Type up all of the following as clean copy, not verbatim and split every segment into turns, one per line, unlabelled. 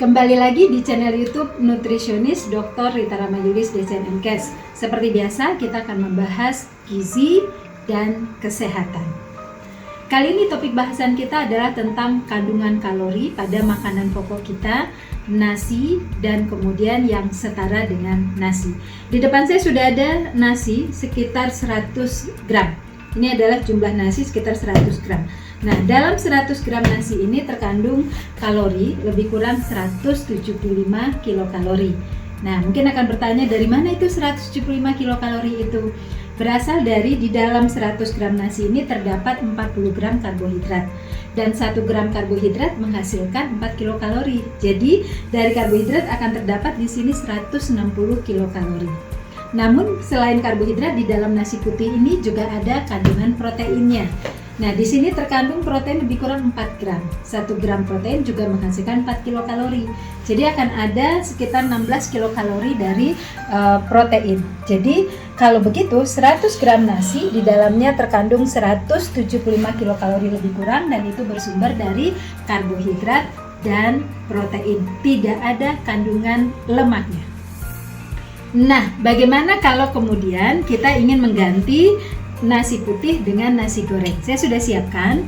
Kembali lagi di channel YouTube Nutrisionis Dr. Rita Ramayulis DCN-MKes. Seperti biasa, kita akan membahas gizi dan kesehatan. Kali ini topik bahasan kita adalah tentang kandungan kalori pada makanan pokok kita, nasi, dan kemudian yang setara dengan nasi. Di depan saya sudah ada nasi sekitar 100 gram. Ini adalah jumlah nasi sekitar 100 gram. Nah, dalam 100 gram nasi ini terkandung kalori lebih kurang 175 kilokalori. Nah, mungkin akan bertanya dari mana itu 175 kilokalori itu? Berasal dari di dalam 100 gram nasi ini terdapat 40 gram karbohidrat. Dan 1 gram karbohidrat menghasilkan 4 kilokalori. Jadi, dari karbohidrat akan terdapat di sini 160 kilokalori. Namun, selain karbohidrat di dalam nasi putih ini juga ada kandungan proteinnya. Nah, di sini terkandung protein lebih kurang 4 gram. 1 gram protein juga menghasilkan 4 kilokalori. Jadi akan ada sekitar 16 kilokalori dari protein. Jadi kalau begitu 100 gram nasi di dalamnya terkandung 175 kilokalori lebih kurang, dan itu bersumber dari karbohidrat dan protein. Tidak ada kandungan lemaknya. Nah, bagaimana kalau kemudian kita ingin mengganti nasi putih dengan nasi goreng? Saya sudah siapkan.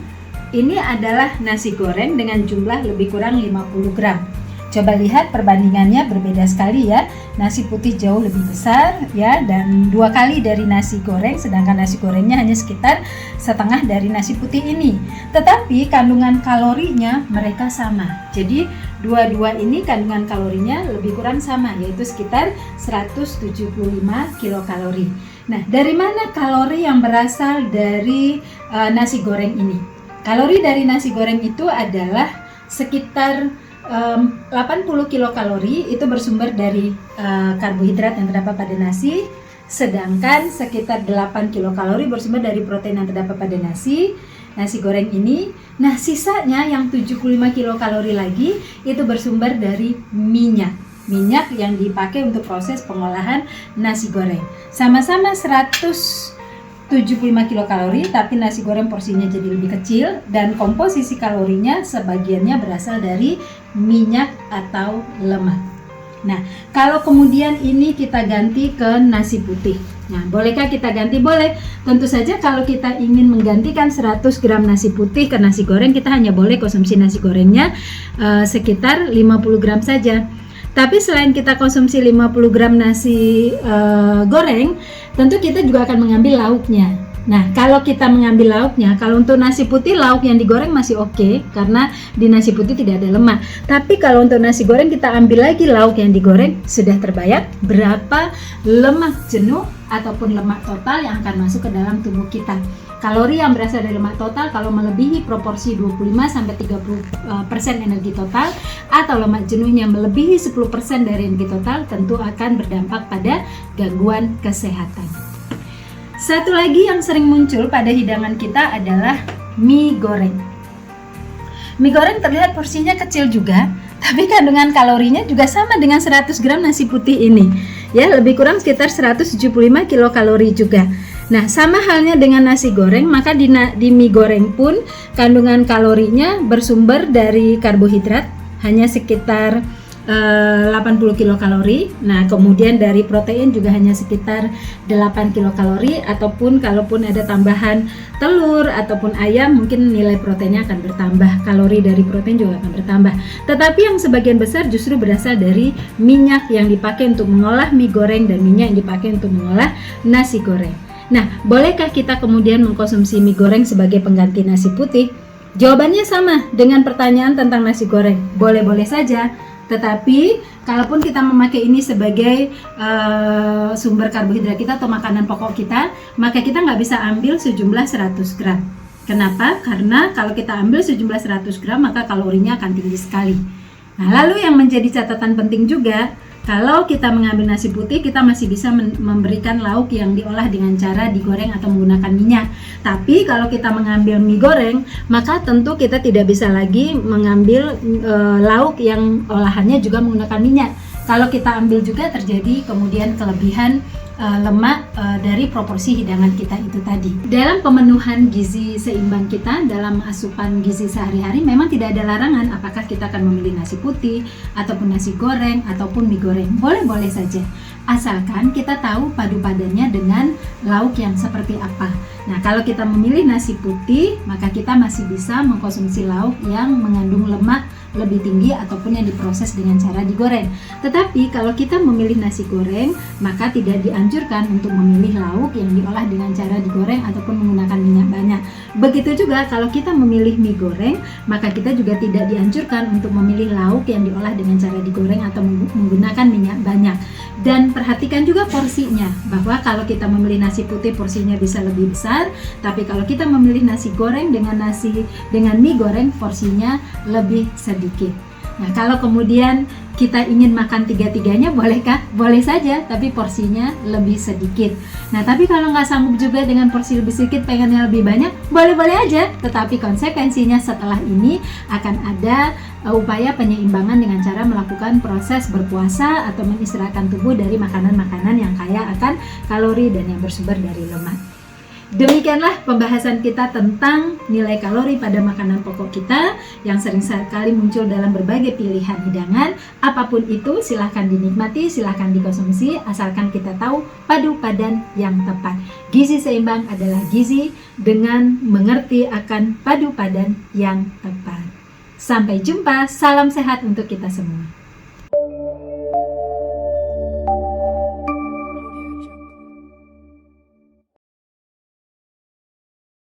Ini adalah nasi goreng dengan jumlah lebih kurang 50 gram. Coba lihat perbandingannya berbeda sekali ya. Nasi putih jauh lebih besar ya, dan 2 kali dari nasi goreng, sedangkan nasi gorengnya hanya sekitar setengah dari nasi putih ini. Tetapi kandungan kalorinya mereka sama. Jadi dua-dua ini kandungan kalorinya lebih kurang sama, yaitu sekitar 175 kilokalori. Nah, dari mana kalori yang berasal dari nasi goreng ini? Kalori dari nasi goreng itu adalah sekitar 80 kilokalori, itu bersumber dari karbohidrat yang terdapat pada nasi, sedangkan sekitar 8 kilokalori bersumber dari protein yang terdapat pada nasi goreng ini. Nah, sisanya yang 75 kilokalori lagi itu bersumber dari minyak yang dipakai untuk proses pengolahan nasi goreng. Sama-sama 175 kilokalori, tapi nasi goreng porsinya jadi lebih kecil, dan komposisi kalorinya sebagiannya berasal dari minyak atau lemak. Nah, kalau kemudian ini kita ganti ke nasi putih. Nah, bolehkah kita ganti? Boleh. Tentu saja kalau kita ingin menggantikan 100 gram nasi putih ke nasi goreng, kita hanya boleh konsumsi nasi gorengnya sekitar 50 gram saja. Tapi selain kita konsumsi 50 gram nasi goreng, tentu kita juga akan mengambil lauknya. Nah, kalau kita mengambil lauknya, kalau untuk nasi putih lauk yang digoreng masih oke, karena di nasi putih tidak ada lemak. Tapi kalau untuk nasi goreng kita ambil lagi lauk yang digoreng, sudah terbayar berapa lemak jenuh ataupun lemak total yang akan masuk ke dalam tubuh kita. Kalori yang berasal dari lemak total kalau melebihi proporsi 25-30% energi total, atau lemak jenuhnya melebihi 10% dari energi total, tentu akan berdampak pada gangguan kesehatan. Satu lagi yang sering muncul pada hidangan kita adalah mie goreng. Mie goreng terlihat porsinya kecil juga, tapi kandungan kalorinya juga sama dengan 100 gram nasi putih ini. Ya, lebih kurang sekitar 175 kilokalori juga. Nah, sama halnya dengan nasi goreng, maka di mie goreng pun kandungan kalorinya bersumber dari karbohidrat, hanya sekitar 80 kilokalori. Nah, kemudian dari protein juga hanya sekitar 8 kilokalori, ataupun kalaupun ada tambahan telur ataupun ayam, mungkin nilai proteinnya akan bertambah, kalori dari protein juga akan bertambah. Tetapi yang sebagian besar justru berasal dari minyak yang dipakai untuk mengolah mie goreng dan minyak yang dipakai untuk mengolah nasi goreng. Nah, bolehkah kita kemudian mengkonsumsi mie goreng sebagai pengganti nasi putih? Jawabannya sama dengan pertanyaan tentang nasi goreng. Boleh-boleh saja. Tetapi kalaupun kita memakai ini sebagai sumber karbohidrat kita atau makanan pokok kita, maka kita nggak bisa ambil sejumlah 100 gram. Kenapa? Karena kalau kita ambil sejumlah 100 gram, maka kalorinya akan tinggi sekali. Nah, lalu yang menjadi catatan penting juga, kalau kita mengambil nasi putih, kita masih bisa memberikan lauk yang diolah dengan cara digoreng atau menggunakan minyak. Tapi kalau kita mengambil mie goreng, maka tentu kita tidak bisa lagi mengambil lauk yang olahannya juga menggunakan minyak. Kalau kita ambil juga terjadi kemudian kelebihan lemak dari proporsi hidangan kita itu tadi. Dalam pemenuhan gizi seimbang kita, dalam asupan gizi sehari-hari memang tidak ada larangan apakah kita akan memilih nasi putih ataupun nasi goreng ataupun mie goreng. Boleh-boleh saja, asalkan kita tahu padu padannya dengan lauk yang seperti apa. Nah, kalau kita memilih nasi putih, maka kita masih bisa mengkonsumsi lauk yang mengandung lemak lebih tinggi ataupun yang diproses dengan cara digoreng. Tetapi kalau kita memilih nasi goreng, maka tidak dianjurkan untuk memilih lauk yang diolah dengan cara digoreng ataupun menggunakan minyak banyak. Begitu juga kalau kita memilih mie goreng, maka kita juga tidak dianjurkan untuk memilih lauk yang diolah dengan cara digoreng atau menggunakan minyak banyak. Dan perhatikan juga porsinya, bahwa kalau kita memilih nasi putih porsinya bisa lebih besar, tapi kalau kita memilih nasi goreng dengan mie goreng porsinya lebih sedikit. Nah, kalau kemudian kita ingin makan tiga-tiganya, bolehkah? Boleh saja, tapi porsinya lebih sedikit. Nah, tapi kalau nggak sanggup juga dengan porsi lebih sedikit, pengennya lebih banyak, boleh-boleh aja. Tetapi konsekuensinya setelah ini akan ada upaya penyeimbangan dengan cara melakukan proses berpuasa atau mengistirahatkan tubuh dari makanan-makanan yang kaya akan kalori dan yang bersumber dari lemak. Demikianlah pembahasan kita tentang nilai kalori pada makanan pokok kita yang sering sekali muncul dalam berbagai pilihan hidangan. Apapun itu silahkan dinikmati, silahkan dikonsumsi, asalkan kita tahu padu padan yang tepat. Gizi seimbang adalah gizi dengan mengerti akan padu padan yang tepat. Sampai jumpa, salam sehat untuk kita semua.